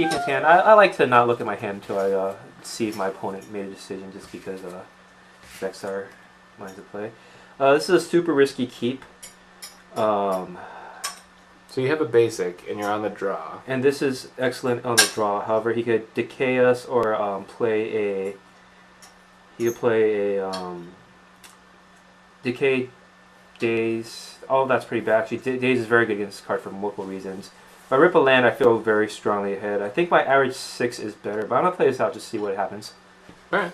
keep in his hand. I like to not look at my hand until I see if my opponent made a decision, just because affects our minds of play. This is a super risky keep. So you have a basic, and you're on the draw. And this is excellent on the draw. However, he could decay us or play a... He could play a decay, daze. All of that's pretty bad. Actually, daze is very good against this card for multiple reasons. If I rip a land, I feel very strongly ahead. I think my average 6 is better, but I'm going to play this out just to see what happens. Alright.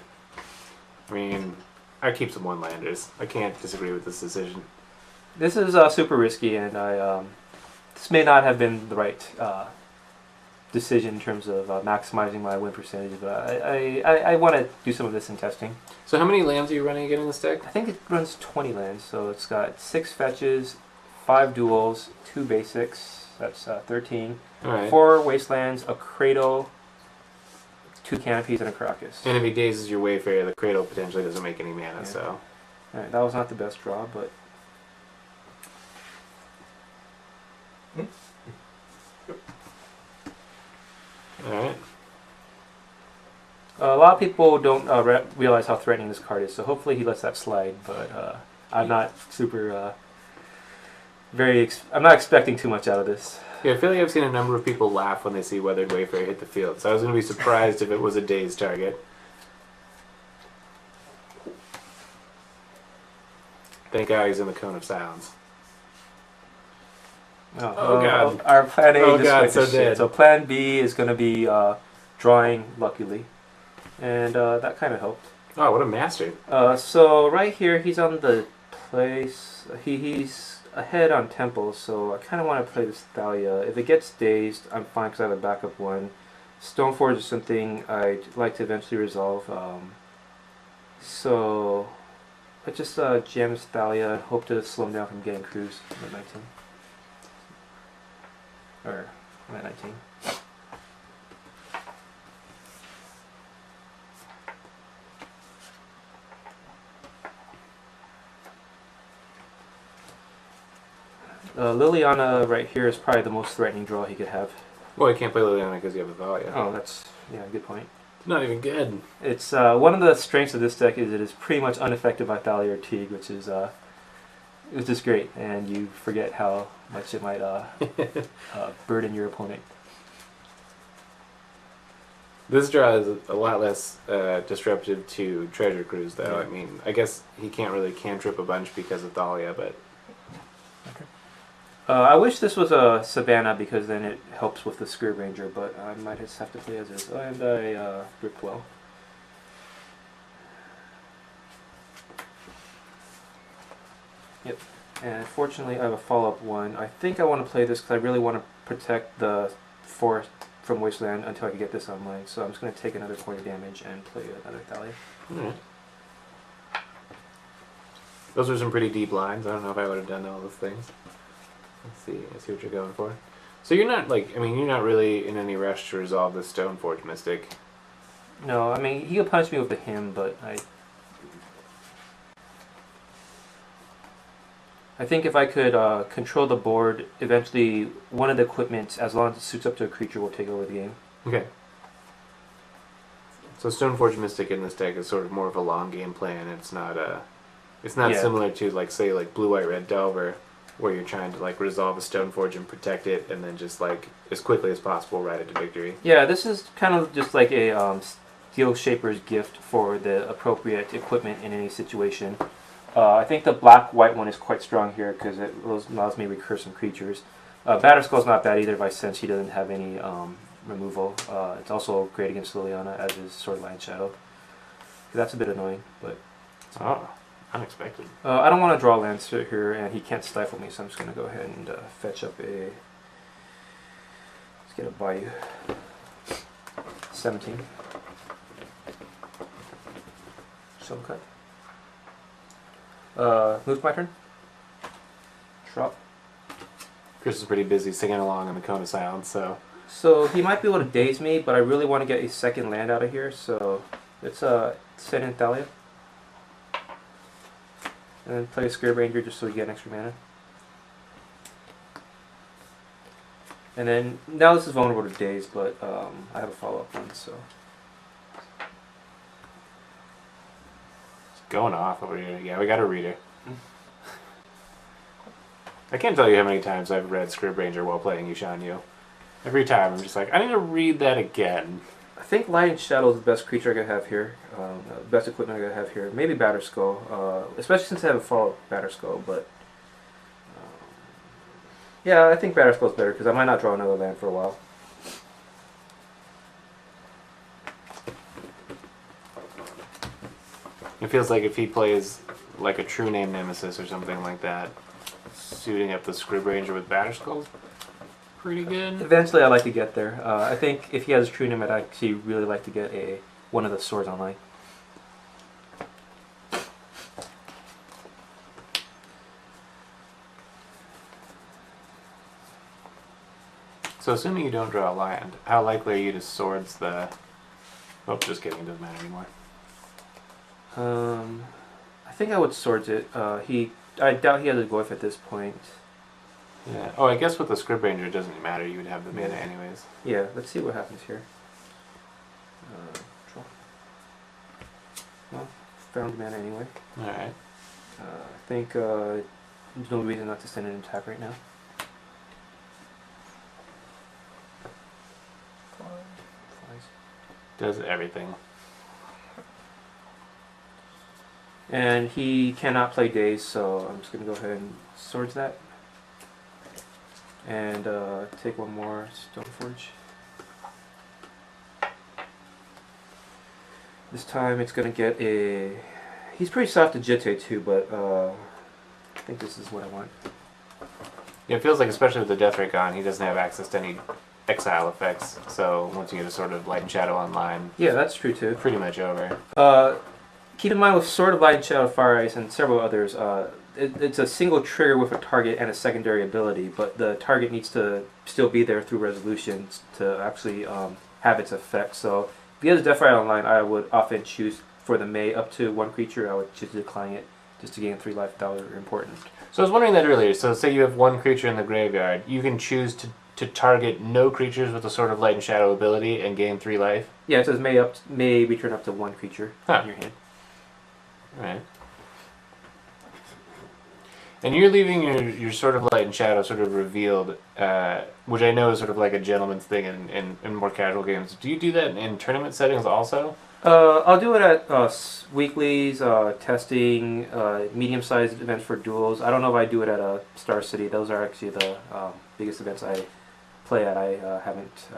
I mean, I keep some one-landers. I can't disagree with this decision. This is super risky, and this may not have been the right decision in terms of maximizing my win percentage, but I want to do some of this in testing. So how many lands are you running again in this deck? I think it runs 20 lands, so it's got 6 fetches, 5 duels, 2 basics, that's 13, Alright. 4 wastelands, a Cradle, 2 canopies, and a Karakas. And if he dazes your Wayfarer, the Cradle potentially doesn't make any mana, Yeah. so... Alright, that was not the best draw, but... Alright. A lot of people don't realize how threatening this card is, so hopefully he lets that slide, but I'm not super... I'm not expecting too much out of this. Yeah, I feel like I've seen a number of people laugh when they see Weathered Wayfarer hit the field, so I was going to be surprised if it was a dazed target. Thank God he's in the Cone of Silence. Oh God. Our plan A Oh just God, went to so shit. dead. So plan B is going to be drawing, luckily. And that kind of helped. Oh, what a master. So right here, he's on the place. He's ahead on temples, so I kind of want to play this Thalia. If it gets dazed, I'm fine because I have a backup one. Stoneforge is something I'd like to eventually resolve. So I just jam this Thalia and hope to slow him down from getting crews at 19. Or at 19. Liliana right here is probably the most threatening draw he could have. Well, you can't play Liliana because you have a Thalia. Oh, that's, yeah, good point. Not even good. It's one of the strengths of this deck is it is pretty much unaffected by Thalia or Teeg, which is great, and you forget how much it might burden your opponent. This draw is a lot less disruptive to Treasure Cruise, though. Yeah. I mean, I guess he can't really cantrip a bunch because of Thalia, but... I wish this was a Savannah because then it helps with the Scryb Ranger, but I might just have to play as is. And I ripped well. Yep. And fortunately I have a follow-up one. I think I want to play this because I really want to protect the forest from Wasteland until I can get this online. So I'm just going to take another point of damage and play another Thalia. Alright. Those are some pretty deep lines. I don't know if I would have done all those things. Let's see what you're going for. So you're not like, I mean, you're not really in any rush to resolve the Stoneforge Mystic. No, I mean, he could punch me with the hymn, but I think if I could control the board, eventually one of the equipment, as long as it suits up to a creature, will take over the game. Okay. So Stoneforge Mystic in this deck is sort of more of a long game plan. It's not Yeah. similar to like say like Blue White Red Delver, where you're trying to like resolve a Stoneforge and protect it, and then just like as quickly as possible ride it to victory. Yeah, this is kind of just like a Steel Shaper's gift for the appropriate equipment in any situation. I think the black-white one is quite strong here because it allows me to recur some creatures. Batterskull's not bad either, by since he doesn't have any removal. It's also great against Liliana, as is Swordline Shadow. That's a bit annoying, but... Oh, unexpected. I don't want to draw lands here, and he can't stifle me, so I'm just going to go ahead and fetch up a... Let's get a Bayou. 17. Some cut. Move my turn. Drop. Chris is pretty busy singing along on the Cone of Silence, so... So he might be able to daze me, but I really want to get a second land out of here, so let's send in Thalia. And then play a Scryb Ranger just so we get an extra mana. And then, now this is vulnerable to daze, but I have a follow-up one, so. It's going off over here. Yeah, we got a reader. I can't tell you how many times I've read Scryb Ranger while playing Shawn. Every time I'm just like, I need to read that again. I think Light and Shadow is the best creature I could have here. Best equipment I could have here. Maybe Batterskull, especially since I have a follow-up Batterskull, but... yeah, I think Batterskull is better because I might not draw another land for a while. It feels like if he plays like a True Name Nemesis or something like that, suiting up the Scryb Ranger with Batterskull's pretty good. Eventually I'd like to get there. I think if he has a True Name, I'd actually really like to get one of the swords online. So assuming you don't draw a land, how likely are you to swords the... Oh, just kidding, it doesn't matter anymore. I think I would swords it. I doubt he has a Goyf at this point. Yeah. Oh, I guess with the Scryb Ranger it doesn't matter, you would have the mana anyways. Yeah, let's see what happens here. Draw. Well, found mana anyway. Alright. I think there's no reason not to send an attack right now. Does everything. And he cannot play Daze, so I'm just going to go ahead and swords that. And take one more Stoneforge. This time it's going to get a... He's pretty soft to Jitte too, but I think this is what I want. Yeah, it feels like, especially with the Deathrite gone, he doesn't have access to any exile effects, so once you get a sort of Light and Shadow online... Yeah, that's true too. Pretty much over. Keep in mind with Sword of Light and Shadow, Fire Ice, and several others, it's a single trigger with a target and a secondary ability, but the target needs to still be there through resolution to actually have its effect. So if he has Deathrite online, I would often choose for the May up to one creature. I would choose to decline it just to gain 3 life. That was important. So I was wondering that earlier. So say you have one creature in the graveyard, you can choose to target no creatures with a Sword of Light and Shadow ability and gain 3 life? Yeah, it says may return up to one creature in your hand. Right. And you're leaving your Sword of Light and Shadow sort of revealed, which I know is sort of like a gentleman's thing in more casual games. Do you do that in tournament settings also? I'll do it at weeklies, testing, medium-sized events for duels. I don't know if I do it at Star City. Those are actually the biggest events I play at. I haven't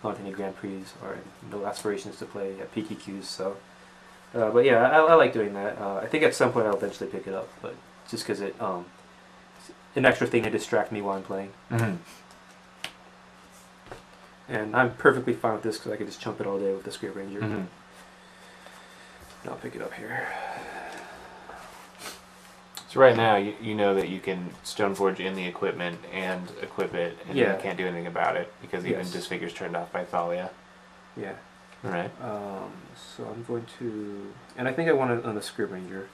gone to any Grand Prix or no aspirations to play at PTQs. So, but yeah, I like doing that. I think at some point I'll eventually pick it up, but just because it's an extra thing to distract me while I'm playing. Mm-hmm. And I'm perfectly fine with this because I can just chump it all day with the Scryb Ranger. Mm-hmm. I'll pick it up here. So right now, you know that you can Stoneforge in the equipment and equip it, and you can't do anything about it because even Disfigure's turned off by Thalia. Yeah. All right. So I'm going to, and I think I want it on the Scryb Ranger.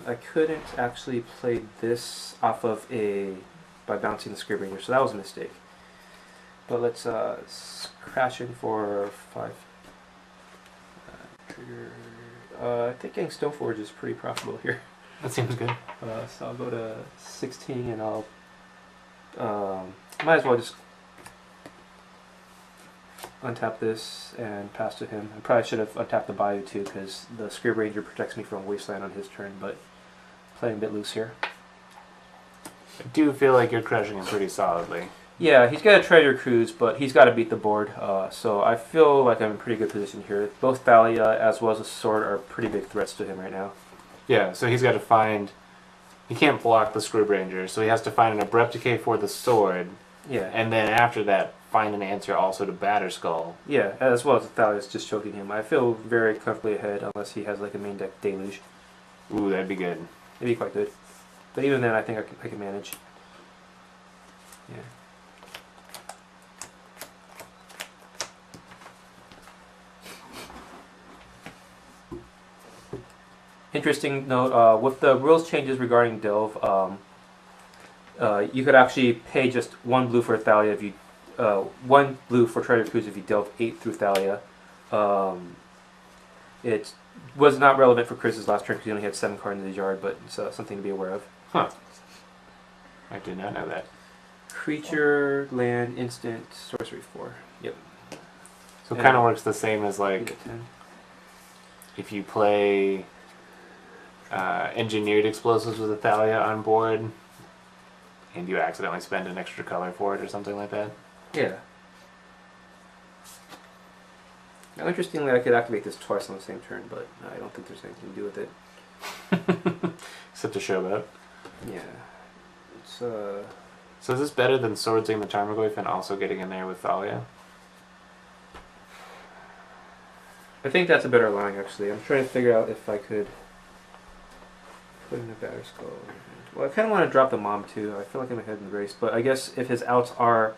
I couldn't actually play this off of by bouncing the Scryb Ranger, so that was a mistake. But let's crash in for 5. Trigger. I think getting Stoneforge is pretty profitable here. That seems good. So I'll go to 16 and I'll might as well just untap this and pass to him. I probably should have untapped the Bayou too because the Scryb Ranger protects me from Wasteland on his turn, but playing a bit loose here. I do feel like you're crushing him pretty solidly. Yeah, he's got a treasure cruise, but he's got to beat the board. So I feel like I'm in a pretty good position here. Both Thalia as well as the sword are pretty big threats to him right now. Yeah, so he's got to find... He can't block the Scryb Ranger, so he has to find an Abrupt Decay for the sword. Yeah. And then after that, find an answer also to Batterskull. Yeah, as well as Thalia's just choking him. I feel very comfortably ahead unless he has like a main deck Deluge. Ooh, that'd be good. It'd be quite good. But even then, I think I can manage. Yeah. interesting note, with the rules changes regarding Delve, you could actually pay just 1 blue for Thalia if you, 1 blue for Treasure Cruise if you delve 8 through Thalia. It was not relevant for Chris's last turn because he only had 7 cards in his yard, but it's something to be aware of. Huh. I did not know that. Creature, land, instant, sorcery 4. Yep. So it kind of works the same as like if you play engineered explosives with a Thalia on board and you accidentally spend an extra color for it or something like that. Yeah. Now, interestingly, I could activate this twice on the same turn, but I don't think there's anything to do with it. Except to show up. Yeah. It's So is this better than Swordsing the Tarmogoyf and also getting in there with Thalia? I think that's a better line, actually. I'm trying to figure out if I could put in a Batter Skull. Well, I kind of want to drop the Mom, too. I feel like I'm ahead in the race. But I guess if his outs are,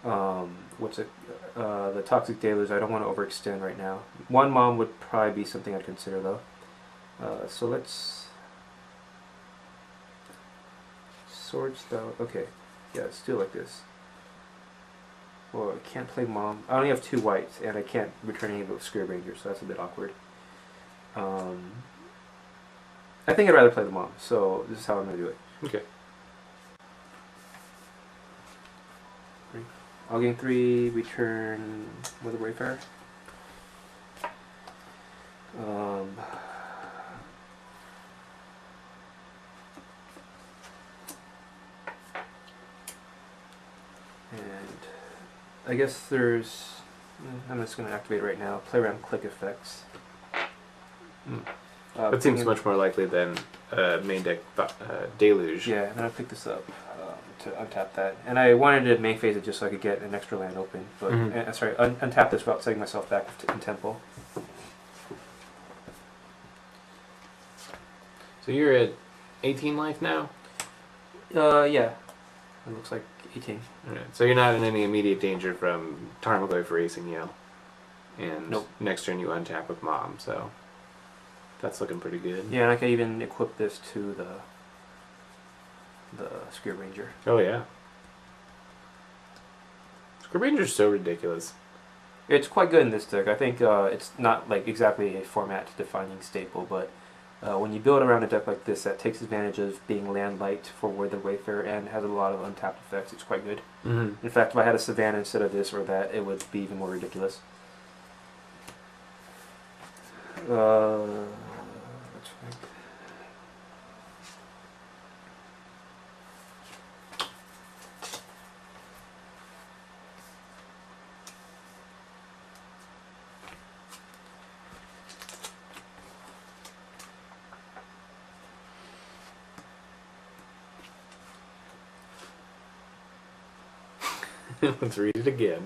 the Toxic Deluge, I don't want to overextend right now. 1 Mom would probably be something I'd consider, though. So let's... Sword Style. Okay. Yeah, let's do it like this. Well, I can't play Mom. I only have 2 whites, and I can't return any of those Scryb Ranger, so that's a bit awkward. I think I'd rather play the Mom, so this is how I'm going to do it. Okay. I'll gain 3, return Weathered Wayfarer. And I guess there's... I'm just going to activate it right now. Play around click effects. That seems much more likely than main deck Deluge. Yeah, and then I picked this up to untap that. And I wanted to main phase it just so I could get an extra land open. But sorry, untap this without setting myself back in Temple. So you're at 18 life now? Yeah. It looks like 18. Alright, so you're not in any immediate danger from Tarmogoyf racing you. And nope. Next turn you untap with Mom, so that's looking pretty good. Yeah, and I can even equip this to the Scryb Ranger. Oh yeah. Scryb Ranger's so ridiculous. It's quite good in this deck. I think it's not like exactly a format defining staple, but when you build around a deck like this that takes advantage of being land light for Weathered Wayfarer and has a lot of untapped effects, it's quite good. In fact, if I had a Savannah instead of this or that, it would be even more ridiculous. That's right. Let's read it again.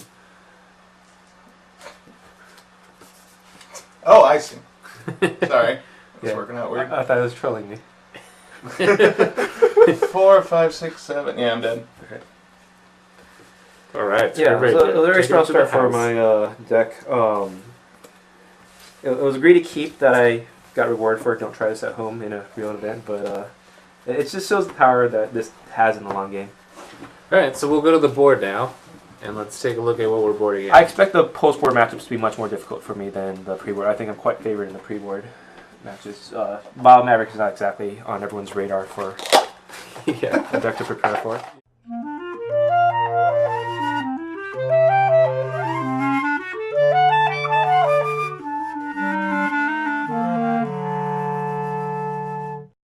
Oh, I see. Sorry. It's working out weird. I thought it was trolling me. 4, 5, 6, 7. Yeah, I'm dead. Okay. Alright. Yeah, it was a very strong start for my deck. It was a greedy keep that I got rewarded for. Don't try this at home in a real event, but it just shows the power that this has in the long game. Alright, so we'll go to the board now, and let's take a look at what we're boarding in. I expect the post-board matchups to be much more difficult for me than the pre-board. I think I'm quite favored in the pre-board matches. Vial Maverick is not exactly on everyone's radar for a deck to prepare for.